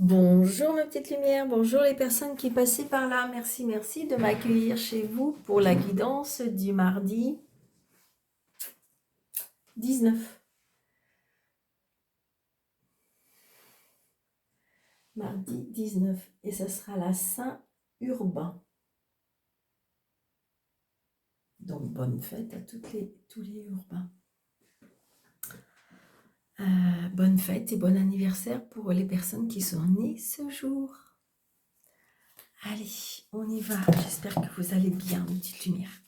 Bonjour mes petites lumières, bonjour les personnes qui passaient par là. Merci, merci de m'accueillir chez vous pour la guidance du mardi 19. Mardi 19. Et ce sera la Saint-Urbain. Donc bonne fête à tous les urbains. Bonne fête et bon anniversaire pour les personnes qui sont nées ce jour. Allez, on y va. J'espère que vous allez bien, mes petites lumières.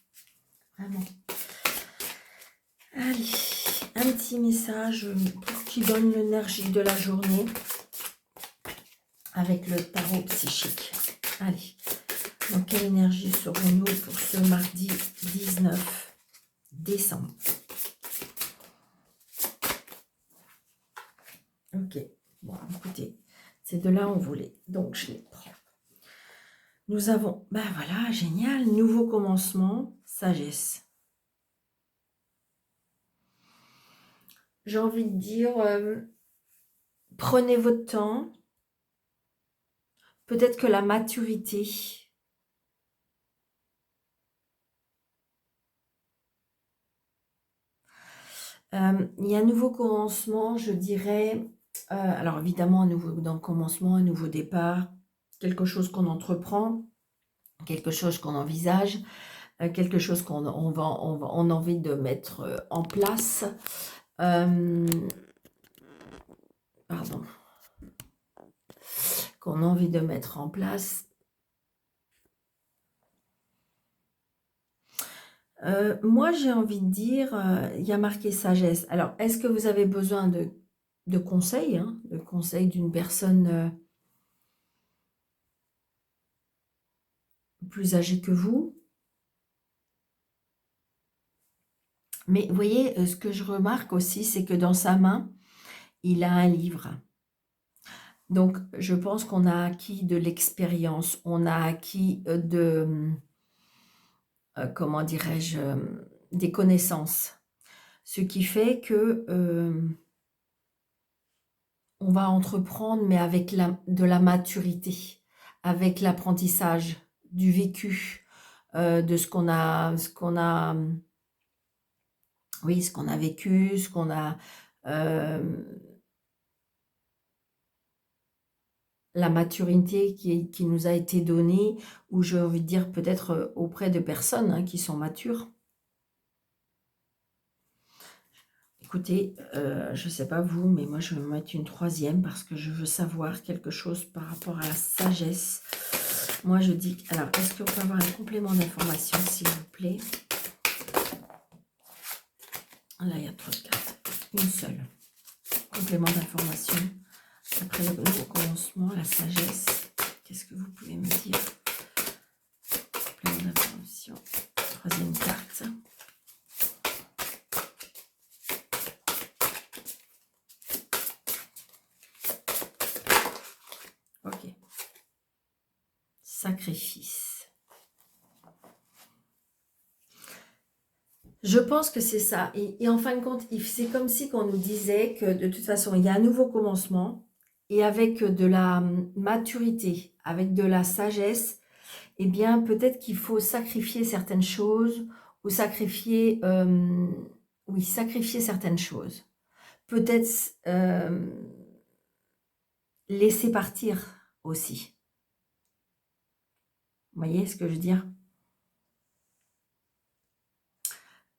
Vraiment. Allez, un petit message pour qui donne l'énergie de la journée avec le tarot psychique. Allez, donc quelle énergie serons-nous pour ce mardi 19 décembre? Ok, bon, écoutez, c'est de là on voulait, donc je les prends. Nous avons, ben voilà, génial, nouveau commencement, sagesse. J'ai envie de dire, prenez votre temps. Peut-être que la maturité, il y a un nouveau commencement, je dirais. Alors évidemment, un nouveau commencement, un nouveau départ, quelque chose qu'on entreprend, quelque chose qu'on envisage, quelque chose qu'on on a envie de mettre en place. Pardon. Qu'on a envie de mettre en place. Moi, j'ai envie de dire, il y a marqué sagesse. Alors, est-ce que vous avez besoin de conseils, hein, de conseils d'une personne plus âgée que vous? Mais vous voyez, ce que je remarque aussi, c'est que dans sa main, il a un livre. Donc, je pense qu'on a acquis de l'expérience, on a acquis comment dirais-je, des connaissances. Ce qui fait que on va entreprendre, mais avec de la maturité, avec l'apprentissage, du vécu, de ce qu'on a, oui, ce qu'on a vécu, ce qu'on a, la maturité qui nous a été donnée, ou j'ai envie de dire peut-être auprès de personnes hein, qui sont matures. Écoutez, je ne sais pas vous, mais moi je vais me mettre une troisième parce que je veux savoir quelque chose par rapport à la sagesse. Moi je dis, alors est-ce qu'on peut avoir un complément d'information s'il vous plaît? Là il y a 3 cartes, une seule. Complément d'information. Après le nouveau commencement, la sagesse. Qu'est-ce que vous pouvez me dire? Complément d'information. Troisième carte. Ok. Sacrifice. Je pense que c'est ça. Et en fin de compte, c'est comme si qu'on nous disait que de toute façon, il y a un nouveau commencement. Et avec de la maturité, avec de la sagesse, eh bien, peut-être qu'il faut sacrifier certaines choses ou sacrifier, oui, sacrifier certaines choses. Peut-être laisser partir aussi. Vous voyez ce que je veux dire?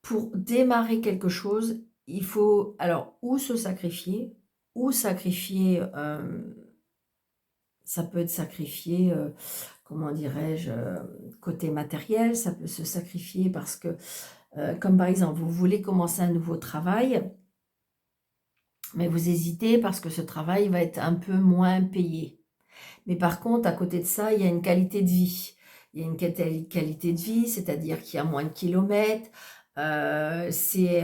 Pour démarrer quelque chose, il faut alors ou se sacrifier, ou sacrifier, ça peut être sacrifié, comment dirais-je, côté matériel, ça peut se sacrifier parce que, comme par exemple, vous voulez commencer un nouveau travail, mais vous hésitez parce que ce travail va être un peu moins payé. Mais par contre, à côté de ça, il y a une qualité de vie. Il y a une qualité de vie, c'est-à-dire qu'il y a moins de kilomètres, c'est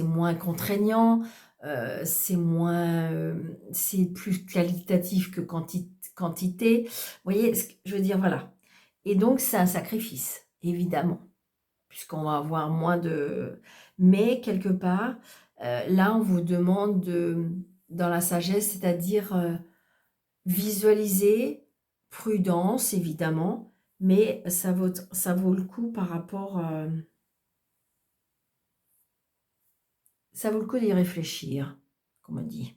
moins contraignant, c'est plus qualitatif que quantité. Vous voyez, je veux dire, voilà. Et donc, c'est un sacrifice, évidemment, puisqu'on va avoir moins de... Mais, quelque part, là, on vous demande dans la sagesse, c'est-à-dire... visualisez, prudence évidemment, mais ça vaut le coup par rapport... ça vaut le coup d'y réfléchir, comme on dit.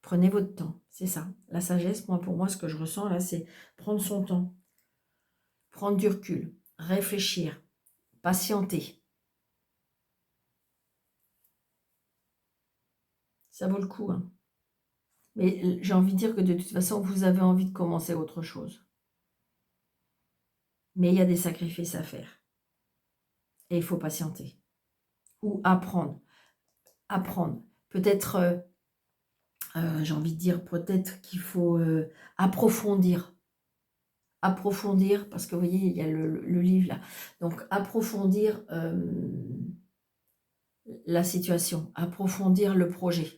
Prenez votre temps, c'est ça. La sagesse, pour moi, ce que je ressens là, c'est prendre son temps, prendre du recul, réfléchir, patienter. Ça vaut le coup, hein. Mais j'ai envie de dire que de toute façon, vous avez envie de commencer autre chose. Mais il y a des sacrifices à faire. Et il faut patienter. Ou apprendre. Apprendre. Peut-être, j'ai envie de dire, peut-être qu'il faut approfondir. Approfondir, parce que vous voyez, il y a le livre là. Donc, approfondir la situation. Approfondir le projet.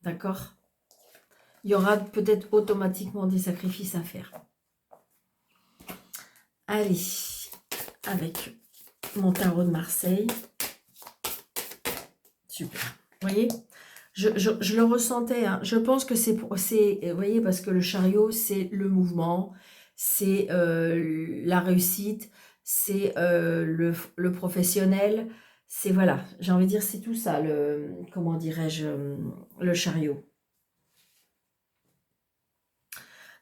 D'accord? Il y aura peut-être automatiquement des sacrifices à faire. Allez, avec mon tarot de Marseille. Super. Vous voyez, je le ressentais. Hein. Je pense que c'est... Vous voyez, parce que le chariot, c'est le mouvement, c'est la réussite, c'est le professionnel. C'est, voilà, j'ai envie de dire, c'est tout ça, comment dirais-je, le chariot.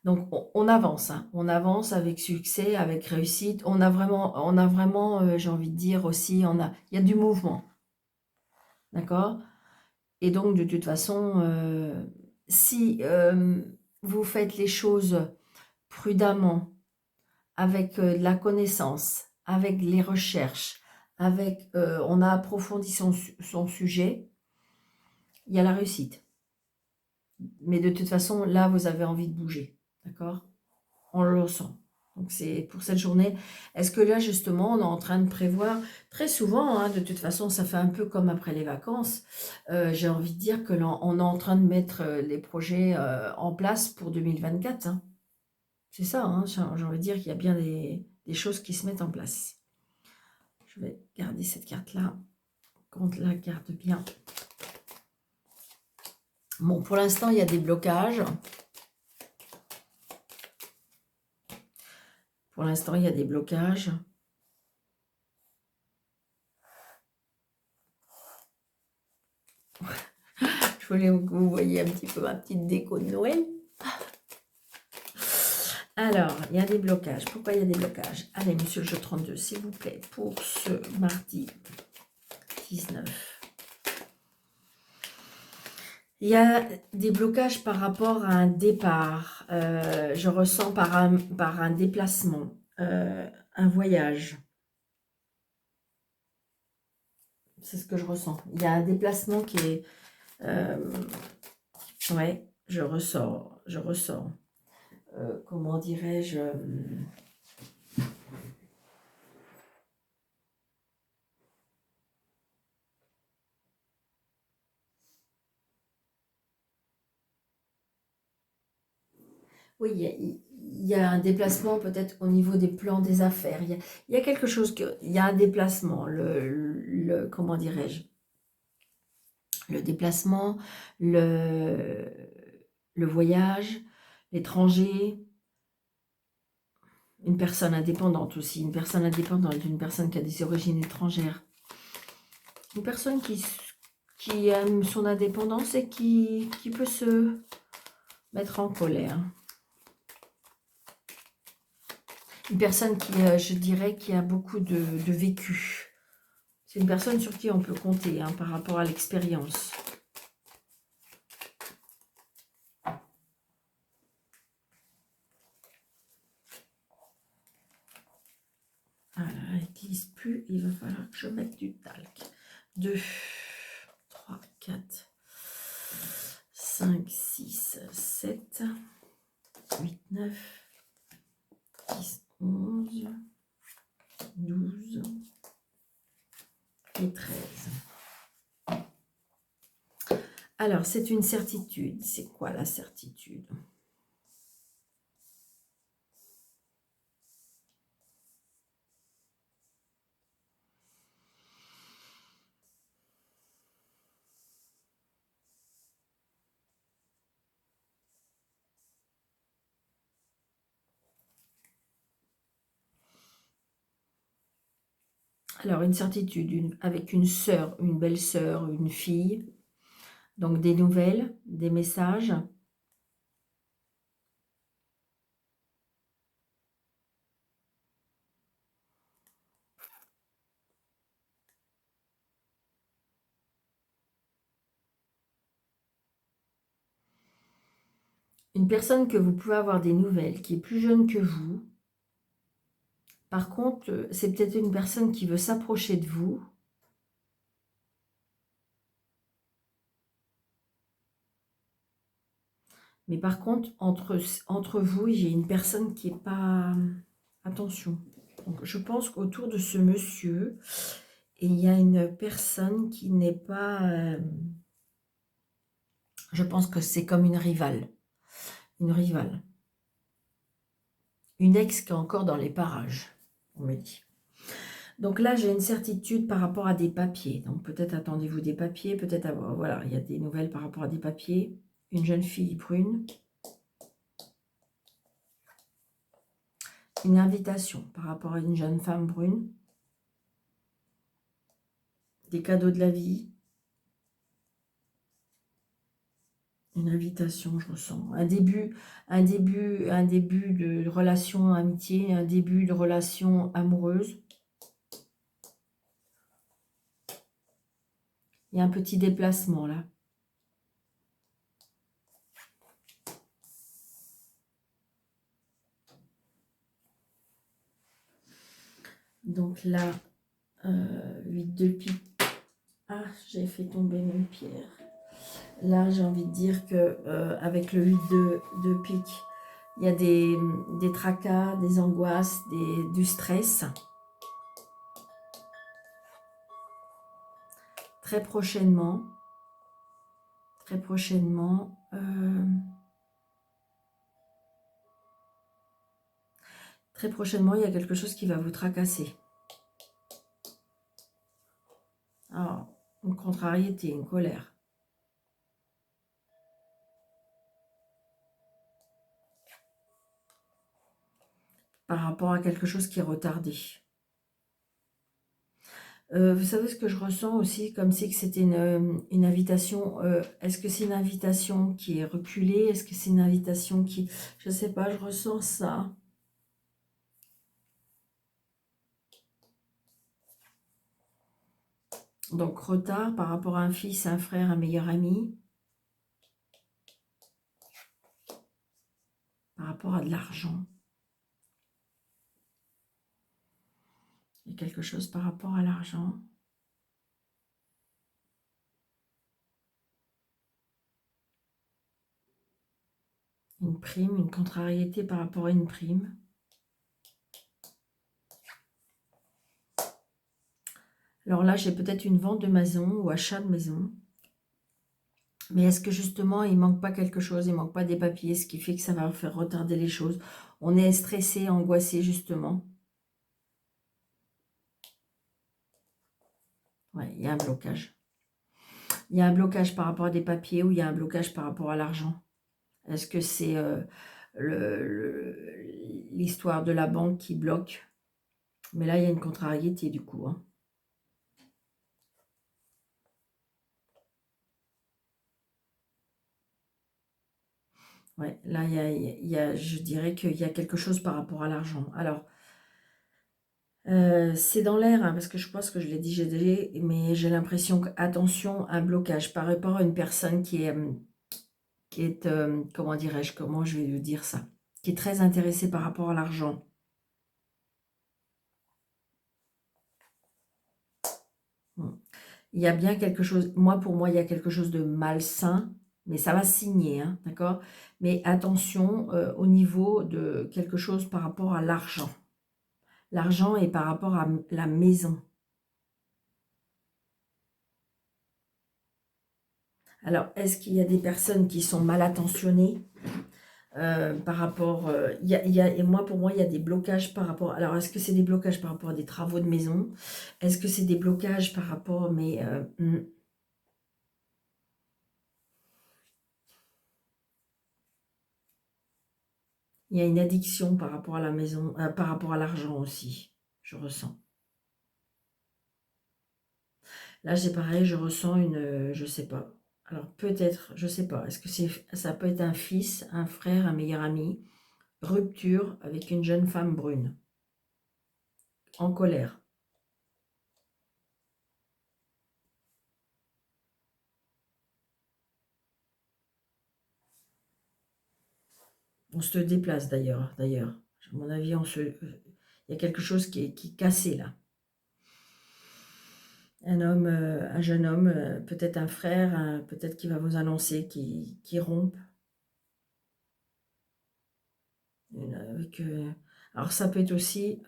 Donc, on avance, hein. On avance avec succès, avec réussite. On a vraiment j'ai envie de dire aussi, il y a du mouvement. D'accord? Et donc, de toute façon, si vous faites les choses prudemment, avec de la connaissance, avec les recherches, on a approfondi son sujet, il y a la réussite. Mais de toute façon, là, vous avez envie de bouger. D'accord? On le sent. Donc, c'est pour cette journée. Est-ce que là, justement, on est en train de prévoir, très souvent, hein, de toute façon, ça fait un peu comme après les vacances, j'ai envie de dire que là, on est en train de mettre les projets en place pour 2024. Hein. C'est ça, hein, j'ai envie de dire qu'il y a bien des choses qui se mettent en place. Je vais garder cette carte-là, qu'on la garde bien. Bon, pour l'instant, il y a des blocages. Pour l'instant, il y a des blocages. Je voulais que vous voyez un petit peu ma petite déco de Noël. Alors, il y a des blocages. Pourquoi il y a des blocages? Allez, monsieur le jeu 32, s'il vous plaît, pour ce mardi 19. Il y a des blocages par rapport à un départ. Je ressens par un déplacement, un voyage. C'est ce que je ressens. Il y a un déplacement qui est... ouais, je ressors. Comment dirais-je, oui, il y a un déplacement peut-être au niveau des plans des affaires. Il y a quelque chose, il y a un déplacement, comment dirais-je, le déplacement, le voyage, l'étranger, une personne indépendante aussi, une personne indépendante, une personne qui a des origines étrangères, une personne qui aime son indépendance et qui peut se mettre en colère. Une personne qui, je dirais, qui a beaucoup de vécu. C'est une personne sur qui on peut compter hein, par rapport à l'expérience. Voilà, elle n'utilise plus, il va falloir que je mette du talc. 2, 3, 4, 5, 6, 7, 8, 9, 10, 11, 12 et 13. Alors, c'est une certitude. C'est quoi la certitude ? Alors, une certitude, avec une sœur, une belle-sœur, une fille. Donc, des nouvelles, des messages. Une personne que vous pouvez avoir des nouvelles, qui est plus jeune que vous. Par contre, c'est peut-être une personne qui veut s'approcher de vous. Mais par contre, entre vous, j'ai une personne qui n'est pas... Attention. Donc, je pense qu'autour de ce monsieur, il y a une personne qui n'est pas... je pense que c'est comme une rivale. Une rivale. Une ex qui est encore dans les parages, on me dit. Donc là, j'ai une certitude par rapport à des papiers. Donc peut-être attendez-vous des papiers, peut-être... Voilà, il y a des nouvelles par rapport à des papiers. Une jeune fille brune. Une invitation par rapport à une jeune femme brune. Des cadeaux de la vie. Une invitation, je ressens. Un début de relation amitié, un début de relation amoureuse. Il y a un petit déplacement là. Donc là, 8 de pique. Ah, j'ai fait tomber une pierre. Là, j'ai envie de dire que avec le 8 de pique, il y a des tracas, des angoisses, du stress. Très prochainement, il y a quelque chose qui va vous tracasser. Alors, une contrariété, une colère. Par rapport à quelque chose qui est retardé. Vous savez ce que je ressens aussi, comme si c'était une invitation. Est-ce que c'est une invitation qui est reculée? Est-ce que c'est une invitation qui... Je ne sais pas, je ressens ça. Donc, retard par rapport à un fils, un frère, un meilleur ami. Par rapport à de l'argent. Il y a quelque chose par rapport à l'argent. Une prime, une contrariété par rapport à une prime. Alors là, j'ai peut-être une vente de maison ou achat de maison. Mais est-ce que justement, il ne manque pas quelque chose, il ne manque pas des papiers, ce qui fait que ça va faire retarder les choses? On est stressé, angoissé justement. Ouais, il y a un blocage. Il y a un blocage par rapport à des papiers ou il y a un blocage par rapport à l'argent? Est-ce que c'est l'histoire de la banque qui bloque? Mais là, il y a une contrariété du coup. Hein. Ouais, là, je dirais qu'il y a quelque chose par rapport à l'argent. Alors, c'est dans l'air, hein, parce que je pense que je l'ai dit, mais j'ai l'impression que, attention, un blocage par rapport à une personne qui est comment dirais-je, comment je vais lui dire ça, qui est très intéressée par rapport à l'argent. Il y a bien quelque chose, pour moi, il y a quelque chose de malsain, mais ça va signer, hein, d'accord? Mais attention au niveau de quelque chose par rapport à l'argent. L'argent est par rapport à la maison. Alors, est-ce qu'il y a des personnes qui sont mal attentionnées par rapport... et moi, pour moi, il y a des blocages par rapport... Alors, est-ce que c'est des blocages par rapport à des travaux de maison? Est-ce que c'est des blocages par rapport... Mais il y a une addiction par rapport à la maison, par rapport à l'argent aussi, je ressens. Là, c'est pareil, je ressens je sais pas. Alors peut-être, je sais pas. Est-ce que ça peut être un fils, un frère, un meilleur ami? Rupture avec une jeune femme brune, en colère. On se déplace d'ailleurs. À mon avis, il y a quelque chose qui est cassé là. Un homme, un jeune homme, peut-être un frère, peut-être qui va vous annoncer qui rompt. Avec, alors ça peut être aussi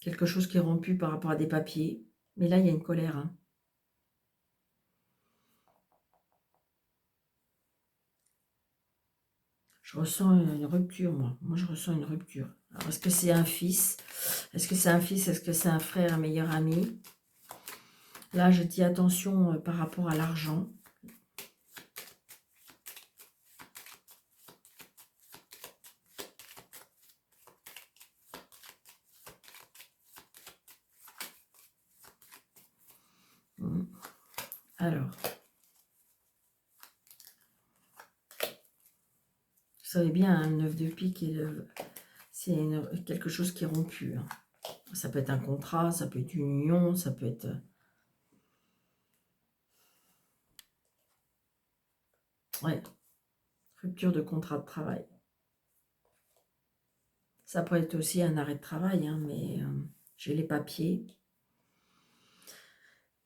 quelque chose qui est rompu par rapport à des papiers. Mais là, il y a une colère. Hein. Je ressens une rupture, moi. Moi, je ressens une rupture. Alors, est-ce que c'est un fils? Est-ce que c'est un fils? Est-ce que c'est un frère, un meilleur ami? Là, je dis attention par rapport à l'argent. Alors, vous savez bien, un 9 de pique, c'est quelque chose qui est rompu. Hein. Ça peut être un contrat, ça peut être une union, ça peut être... Ouais, rupture de contrat de travail. Ça peut être aussi un arrêt de travail, hein, mais j'ai les papiers.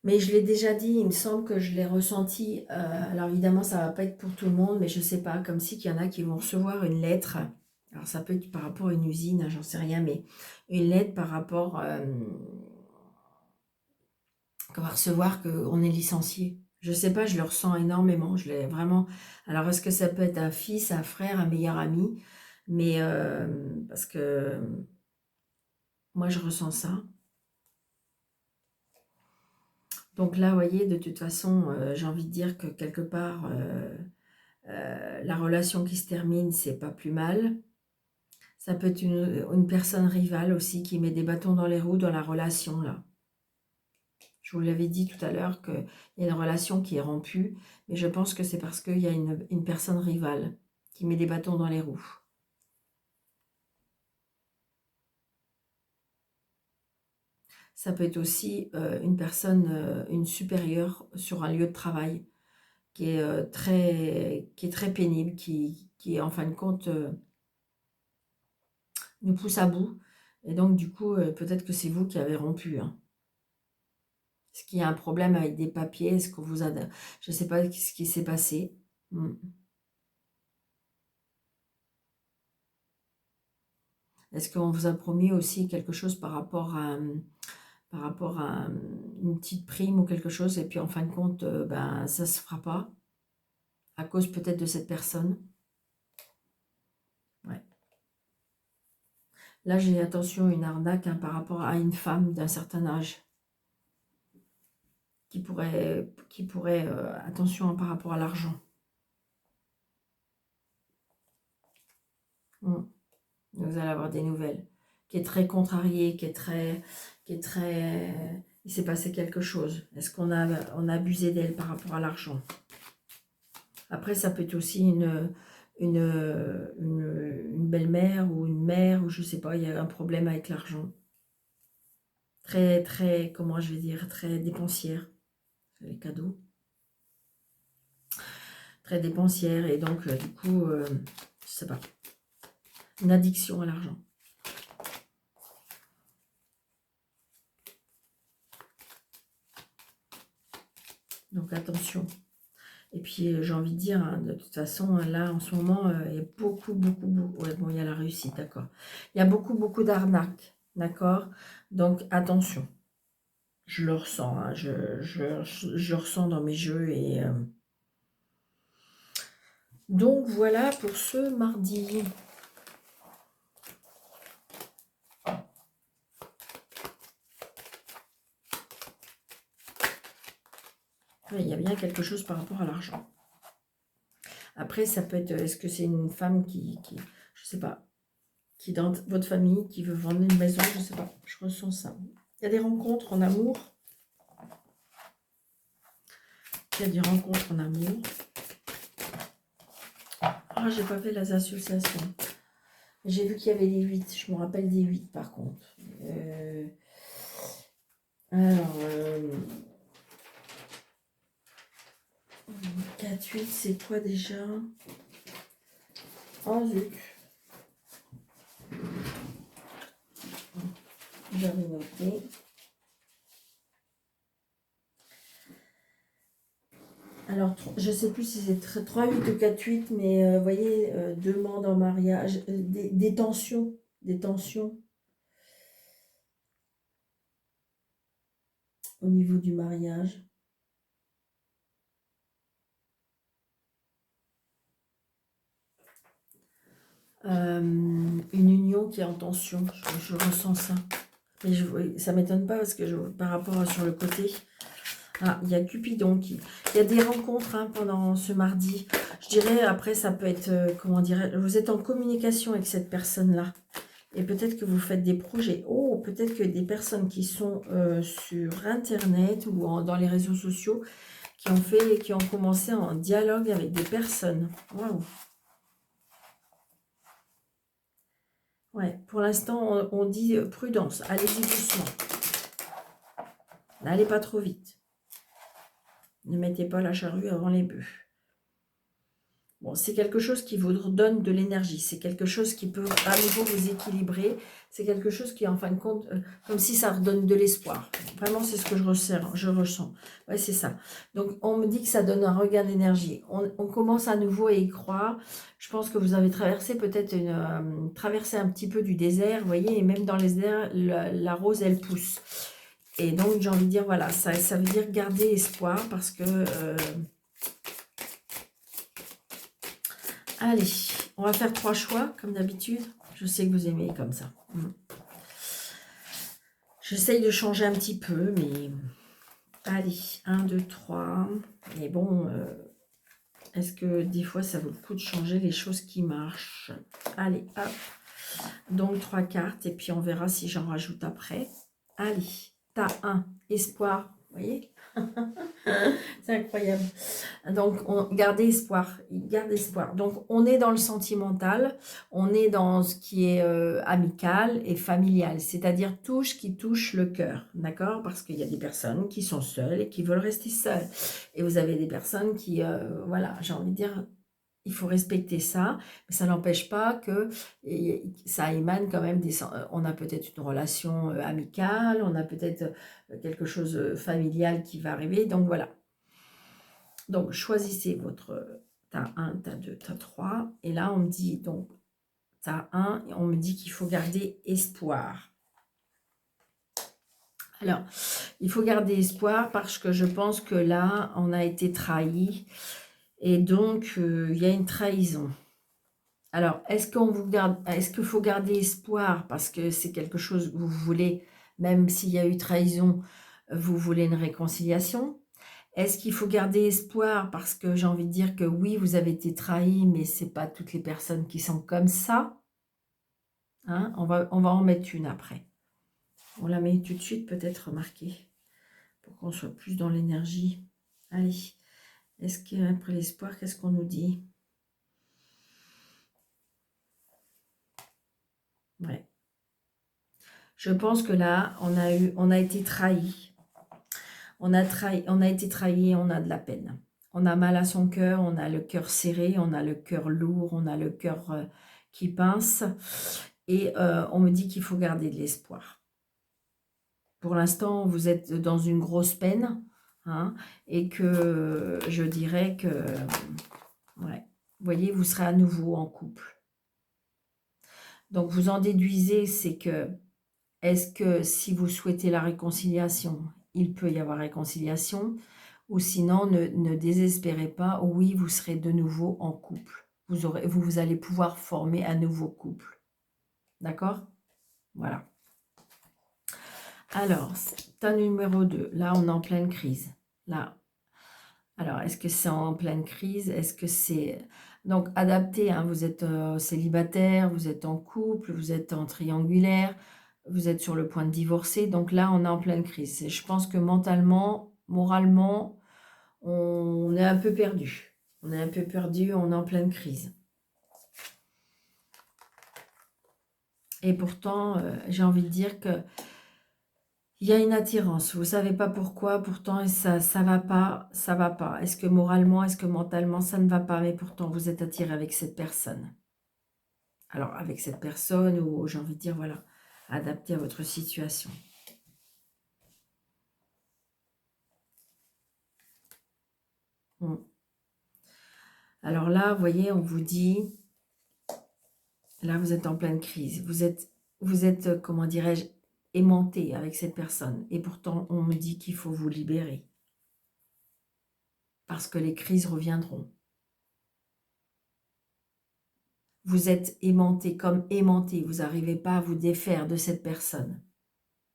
Mais je l'ai déjà dit, il me semble que je l'ai ressenti. Alors évidemment, ça ne va pas être pour tout le monde, mais je ne sais pas, comme si qu'il y en a qui vont recevoir une lettre. Alors ça peut être par rapport à une usine, hein, j'en sais rien, mais une lettre par rapport qu'on va recevoir qu'on est licencié. Je ne sais pas, je le ressens énormément. Je l'ai vraiment. Alors est-ce que ça peut être un fils, un frère, un meilleur ami? Mais parce que moi je ressens ça. Donc là, vous voyez, de toute façon, j'ai envie de dire que quelque part, la relation qui se termine, c'est pas plus mal. Ça peut être une personne rivale aussi qui met des bâtons dans les roues dans la relation, là. Je vous l'avais dit tout à l'heure qu'il y a une relation qui est rompue, mais je pense que c'est parce qu'il y a une personne rivale qui met des bâtons dans les roues. Ça peut être aussi une personne, une supérieure sur un lieu de travail qui est, qui est très pénible, qui en fin de compte nous pousse à bout. Et donc du coup, peut-être que c'est vous qui avez rompu. Hein. Est-ce qu'il y a un problème avec des papiers? Est-ce qu'on vous a... Je ne sais pas ce qui s'est passé. Hmm. Est-ce qu'on vous a promis aussi quelque chose par rapport à une petite prime ou quelque chose, et puis en fin de compte, ben, ça ne se fera pas, à cause peut-être de cette personne. Ouais. Là, j'ai attention, une arnaque hein, par rapport à une femme d'un certain âge, qui pourrait attention hein, par rapport à l'argent. Hmm. Vous allez avoir des nouvelles. Qui est très contrarié, il s'est passé quelque chose. Est-ce qu'on a abusé d'elle par rapport à l'argent? Après, ça peut être aussi une belle-mère ou une mère, ou je sais pas, il y a un problème avec l'argent. Très, très, comment je vais dire, très dépensière. Les cadeaux. Très dépensière, et donc, du coup, je sais pas. Une addiction à l'argent. Donc, attention. Et puis, j'ai envie de dire, hein, de toute façon, là, en ce moment, il y a beaucoup, beaucoup, beaucoup... Ouais, bon, il y a la réussite, d'accord. Il y a beaucoup, beaucoup d'arnaques, d'accord? Donc, attention. Je le ressens, hein, je ressens dans mes jeux. Et donc, voilà pour ce mardi. Ouais, il y a bien quelque chose par rapport à l'argent. Après, ça peut être... Est-ce que c'est une femme je sais pas, qui dans votre famille, qui veut vendre une maison, je sais pas, je ressens ça. Il y a des rencontres en amour. Il y a des rencontres en amour. Ah, j'ai pas fait les associations. J'ai vu qu'il y avait des 8. Je me rappelle des 8 par contre. Alors, 4, 8, c'est quoi déjà? Oh zut. J'avais noté. Alors, je ne sais plus si c'est 3, 8 ou 4, 8, mais vous voyez, demande en mariage, des tensions, au niveau du mariage. Une union qui est en tension, je ressens ça. Mais ça ne m'étonne pas parce que par rapport sur le côté, ah, il y a Cupidon il y a des rencontres hein, pendant ce mardi. Je dirais, après, ça peut être, comment dirais-je, vous êtes en communication avec cette personne-là. Et peut-être que vous faites des projets. Oh, peut-être que des personnes qui sont sur Internet ou dans les réseaux sociaux qui ont commencé en dialogue avec des personnes. Waouh. Ouais, pour l'instant, on dit prudence. Allez-y doucement. N'allez pas trop vite. Ne mettez pas la charrue avant les bœufs. Bon, c'est quelque chose qui vous donne de l'énergie. C'est quelque chose qui peut à nouveau vous équilibrer. C'est quelque chose qui, en fin de compte, comme si ça redonne de l'espoir. Vraiment, c'est ce que je ressens. Ouais, c'est ça. Donc, on me dit que ça donne un regain d'énergie. On commence à nouveau à y croire. Je pense que vous avez traversé peut-être traversé un petit peu du désert, vous voyez, et même dans les déserts, la rose, elle pousse. Et donc, j'ai envie de dire, voilà, ça veut dire garder espoir parce que... allez, on va faire 3 choix, comme d'habitude. Je sais que vous aimez comme ça. J'essaye de changer un petit peu, mais... allez, 1, 2, 3. Mais bon, est-ce que des fois, ça vaut le coup de changer les choses qui marchent? Allez, hop. Donc, 3 cartes, et puis on verra si j'en rajoute après. Allez, t'as 1, espoir, vous voyez? C'est incroyable. Donc, gardez espoir, garde espoir. Donc, on est dans le sentimental, on est dans ce qui est amical et familial, c'est-à-dire qui touche le cœur, d'accord? Parce qu'il y a des personnes qui sont seules et qui veulent rester seules. Et vous avez des personnes qui, voilà, j'ai envie de dire, il faut respecter ça, mais ça n'empêche pas que ça émane quand même on a peut-être une relation amicale, on a peut-être quelque chose familial qui va arriver, donc voilà. Donc, choisissez votre... t'as 1, t'as 2, t'as 3. Et là, on me dit, donc, t'as 1, et on me dit qu'il faut garder espoir. Alors, il faut garder espoir parce que je pense que là, on a été trahi. Et donc, il y a une trahison. Alors, est-ce qu'il faut garder espoir parce que c'est quelque chose que vous voulez, même s'il y a eu trahison, vous voulez une réconciliation? Est-ce qu'il faut garder espoir parce que j'ai envie de dire que oui, vous avez été trahi, mais ce n'est pas toutes les personnes qui sont comme ça. Hein, on va en mettre une après. On la met tout de suite peut-être remarquée pour qu'on soit plus dans l'énergie. Allez, est-ce qu'après l'espoir, qu'est-ce qu'on nous dit? Ouais. Je pense que là, on a été trahi. On a été trahi, on a de la peine. On a mal à son cœur, on a le cœur serré, on a le cœur lourd, on a le cœur qui pince. Et on me dit qu'il faut garder de l'espoir. Pour l'instant, vous êtes dans une grosse peine. Hein, et que je dirais que, ouais, vous voyez, vous serez à nouveau en couple. Donc, vous en déduisez, c'est que, est-ce que si vous souhaitez la réconciliation, il peut y avoir réconciliation, ou sinon, ne désespérez pas, oui, vous serez de nouveau en couple. Vous allez pouvoir former un nouveau couple. D'accord? Voilà. Alors, ta numéro 2, là, on est en pleine crise. Là. Alors, est-ce que c'est en pleine crise? Est-ce que c'est... Donc, adapté, hein, vous êtes célibataire, vous êtes en couple, vous êtes en triangulaire. vous êtes sur le point de divorcer. Donc là, on est en pleine crise. Et je pense que mentalement, moralement, on est un peu perdu. On est un peu perdu, on est en pleine crise. Et pourtant, j'ai envie de dire que il y a une attirance. Vous ne savez pas pourquoi, pourtant ça va pas, ça va pas. Est-ce que moralement, est-ce que mentalement, ça ne va pas, mais pourtant vous êtes attiré avec cette personne. Alors avec cette personne, ou j'ai envie de dire, voilà, adapté à votre situation. Bon. Alors là, vous voyez, on vous dit, là vous êtes en pleine crise. Vous êtes comment dirais-je, aimanté avec cette personne. Et pourtant, on me dit qu'il faut vous libérer. Parce que les crises reviendront. Vous êtes aimanté comme aimanté. Vous n'arrivez pas à vous défaire de cette personne.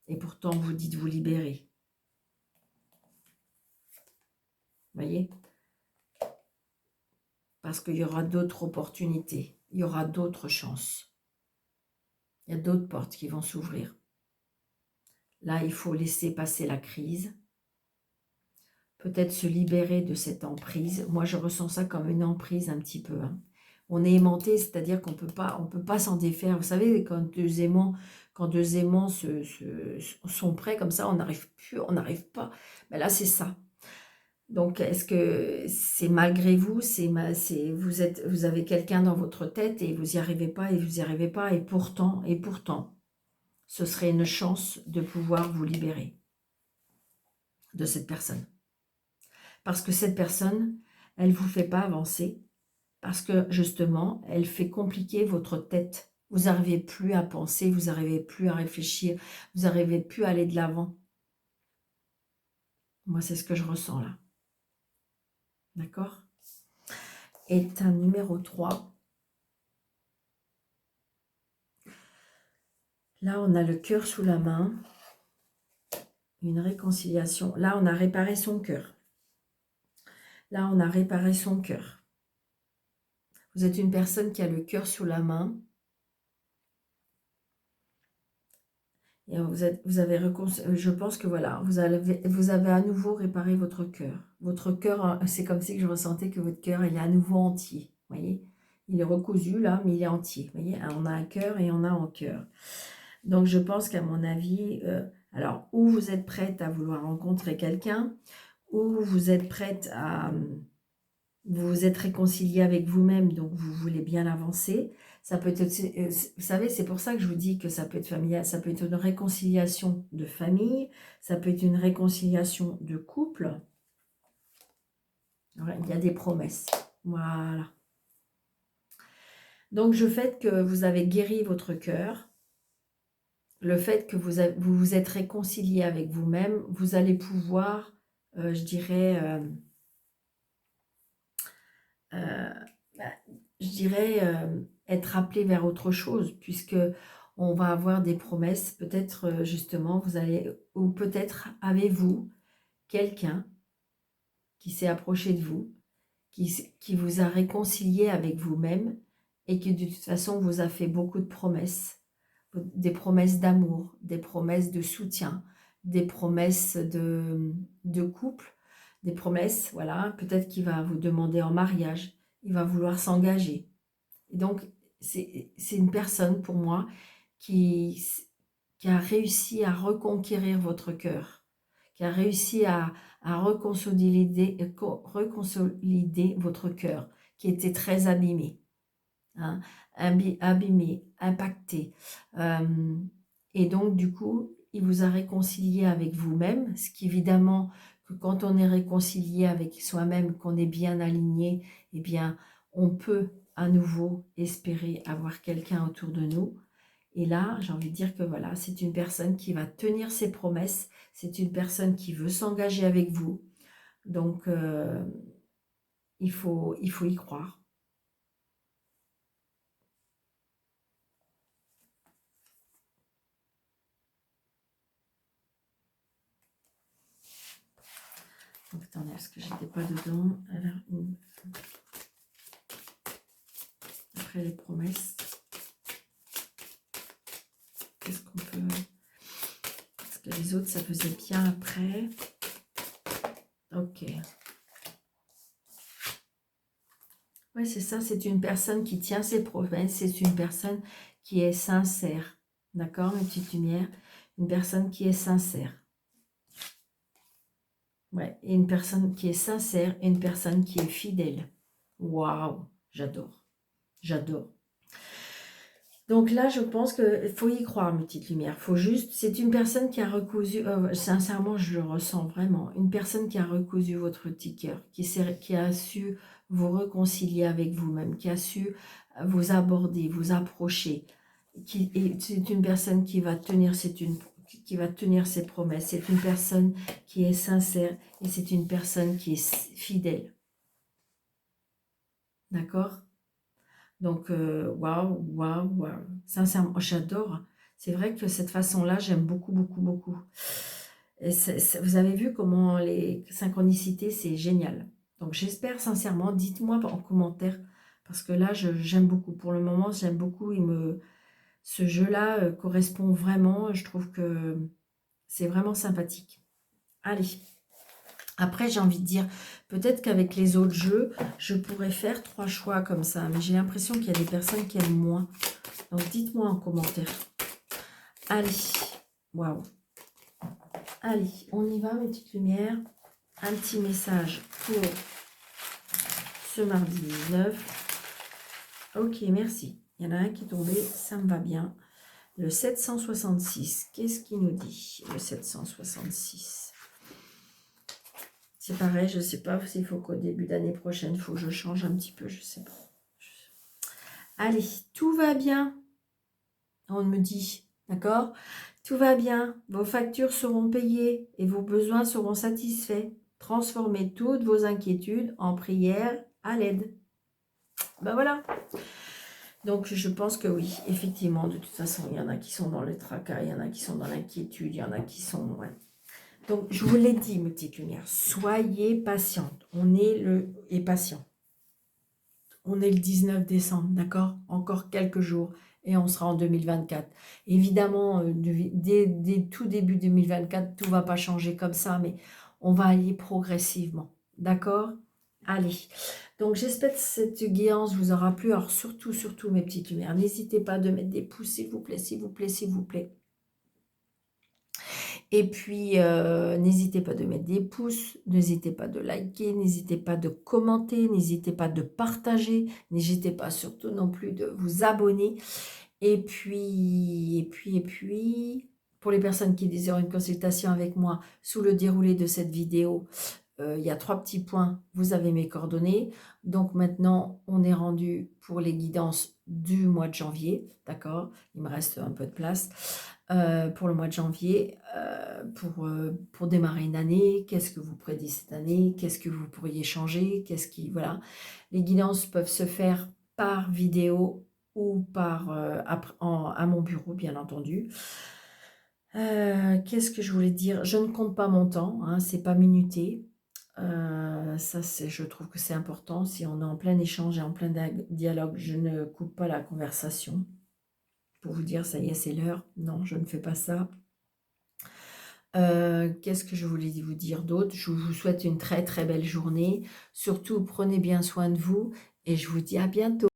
Et pourtant, vous dites vous libérer. Vous voyez? Parce qu'il y aura d'autres opportunités. Il y aura d'autres chances. Il y a d'autres portes qui vont s'ouvrir. Là, il faut laisser passer la crise. Peut-être se libérer de cette emprise. Moi, je ressens ça comme une emprise un petit peu. Hein. On est aimanté, c'est-à-dire qu'on peut pas s'en défaire. Vous savez, quand deux aimants sont prêts comme ça, on n'arrive pas. Mais là, c'est ça. Donc, est-ce que c'est malgré vous, vous avez quelqu'un dans votre tête et vous n'y arrivez pas et vous n'y arrivez pas et pourtant, ce serait une chance de pouvoir vous libérer de cette personne. Parce que cette personne, elle ne vous fait pas avancer. Parce que justement, elle fait compliquer votre tête. Vous n'arrivez plus à penser, vous n'arrivez plus à réfléchir, vous n'arrivez plus à aller de l'avant. Moi, c'est ce que je ressens là. D'accord? Et un numéro 3. Là, on a le cœur sous la main. Une réconciliation. Là, on a réparé son cœur. Là, on a réparé son cœur. Vous êtes une personne qui a le cœur sous la main. Et je pense que voilà, vous avez à nouveau réparé votre cœur. Votre cœur, c'est comme si je ressentais que votre cœur, il est à nouveau entier. Vous voyez? Il est recousu là, mais il est entier. Vous voyez? On a un cœur et on a un cœur. Donc, je pense qu'à mon avis, alors, ou vous êtes prête à vouloir rencontrer quelqu'un, ou vous êtes prête à... Vous vous êtes réconcilié avec vous-même, donc vous voulez bien avancer. Ça peut être, vous savez, c'est pour ça que je vous dis que ça peut être familial, ça peut être une réconciliation de famille, ça peut être une réconciliation de couple. Ouais, il y a des promesses. Voilà. Donc, le fait que vous avez guéri votre cœur, le fait que vous vous êtes réconcilié avec vous-même, vous allez pouvoir, je dirais, bah, être appelé vers autre chose, puisque on va avoir des promesses, peut-être justement, ou peut-être avez-vous quelqu'un qui s'est approché de vous, qui vous a réconcilié avec vous-même, et qui de toute façon vous a fait beaucoup de promesses, des promesses d'amour, des promesses de soutien, des promesses de couple, des promesses, voilà, peut-être qu'il va vous demander en mariage, il va vouloir s'engager. Et donc, c'est une personne pour moi qui a réussi à reconquérir votre cœur, qui a réussi à reconsolider votre cœur, qui était très abîmé, hein, abîmé, impacté. Et donc, du coup, il vous a réconcilié avec vous-même, ce qui évidemment, que quand on est réconcilié avec soi-même, qu'on est bien aligné, eh bien, on peut à nouveau espérer avoir quelqu'un autour de nous. Et là, j'ai envie de dire que voilà, c'est une personne qui va tenir ses promesses, c'est une personne qui veut s'engager avec vous. Donc, il faut y croire. Donc, attendez, est-ce que j'étais pas dedans? Alors, après les promesses, qu'est-ce qu'on peut... faisait bien après. Ok. Oui, c'est ça, c'est une personne qui tient ses promesses, c'est une personne qui est sincère. D'accord, mes petites lumières? Une personne qui est sincère. Ouais, et une personne qui est sincère et une personne qui est fidèle. Waouh, j'adore. J'adore. Donc là, je pense qu'il faut y croire, mes petites lumières. Faut juste, c'est une personne qui a recousu, sincèrement, je le ressens vraiment, une personne qui a recousu votre petit cœur, qui a su vous réconcilier avec vous-même, qui a su vous aborder, vous approcher. C'est une personne qui va tenir, qui va tenir ses promesses. C'est une personne qui est sincère et c'est une personne qui est fidèle. D'accord? Donc, waouh, waouh, waouh. Sincèrement, j'adore. C'est vrai que cette façon-là, j'aime beaucoup, beaucoup, beaucoup. Et vous avez vu comment les synchronicités, c'est génial. Donc, j'espère sincèrement, dites-moi en commentaire, parce que là, j'aime beaucoup. Pour le moment, j'aime beaucoup. Ce jeu-là correspond vraiment. Je trouve que c'est vraiment sympathique. Allez. Après, j'ai envie de dire, peut-être qu'avec les autres jeux, je pourrais faire 3 choix comme ça. Mais j'ai l'impression qu'il y a des personnes qui aiment moins. Donc, dites-moi en commentaire. Allez, waouh. Allez, on y va, mes petites lumières. Un petit message pour ce mardi 19. Ok, merci. Il y en a un qui est tombé, ça me va bien. Le 766, qu'est-ce qu'il nous dit, le 766? C'est pareil, je ne sais pas s'il faut qu'au début d'année prochaine, il faut que je change un petit peu, je ne sais pas. Allez, tout va bien, on me dit, d'accord? Tout va bien, vos factures seront payées et vos besoins seront satisfaits. Transformez toutes vos inquiétudes en prières à l'aide. Ben voilà. Donc, je pense que oui, effectivement, de toute façon, il y en a qui sont dans le tracas, il y en a qui sont dans l'inquiétude, il y en a qui sont... Ouais. Donc, je vous l'ai dit, mes petites lumières, soyez patientes. On est et patient. On est le 19 décembre, d'accord? Encore quelques jours et on sera en 2024. Évidemment, dès tout début 2024, tout ne va pas changer comme ça, mais on va aller progressivement, d'accord? Allez, donc j'espère que cette guidance vous aura plu. Alors surtout, surtout mes petites lumières, n'hésitez pas de mettre des pouces, s'il vous plaît, s'il vous plaît, s'il vous plaît. Et puis, n'hésitez pas de mettre des pouces, n'hésitez pas de liker, n'hésitez pas de commenter, n'hésitez pas de partager, n'hésitez pas surtout non plus de vous abonner. Et puis, pour les personnes qui désirent une consultation avec moi, sous le déroulé de cette vidéo, il y a 3 petits points, vous avez mes coordonnées. Donc maintenant, on est rendu pour les guidances du mois de janvier, d'accord? Il me reste un peu de place. Pour le mois de janvier, pour démarrer une année, qu'est-ce que vous prédisez cette année, qu'est-ce que vous pourriez changer, voilà. Les guidances peuvent se faire par vidéo ou à mon bureau, bien entendu. Qu'est-ce que je voulais dire? Je ne compte pas mon temps, hein, c'est pas minuté. Ça, je trouve que c'est important. Si on est en plein échange et en plein dialogue, je ne coupe pas la conversation. Pour vous dire, ça y est, c'est l'heure. Non, je ne fais pas ça. Qu'est-ce que je voulais vous dire d'autre? Je vous souhaite une très très belle journée. Surtout, prenez bien soin de vous et je vous dis à bientôt.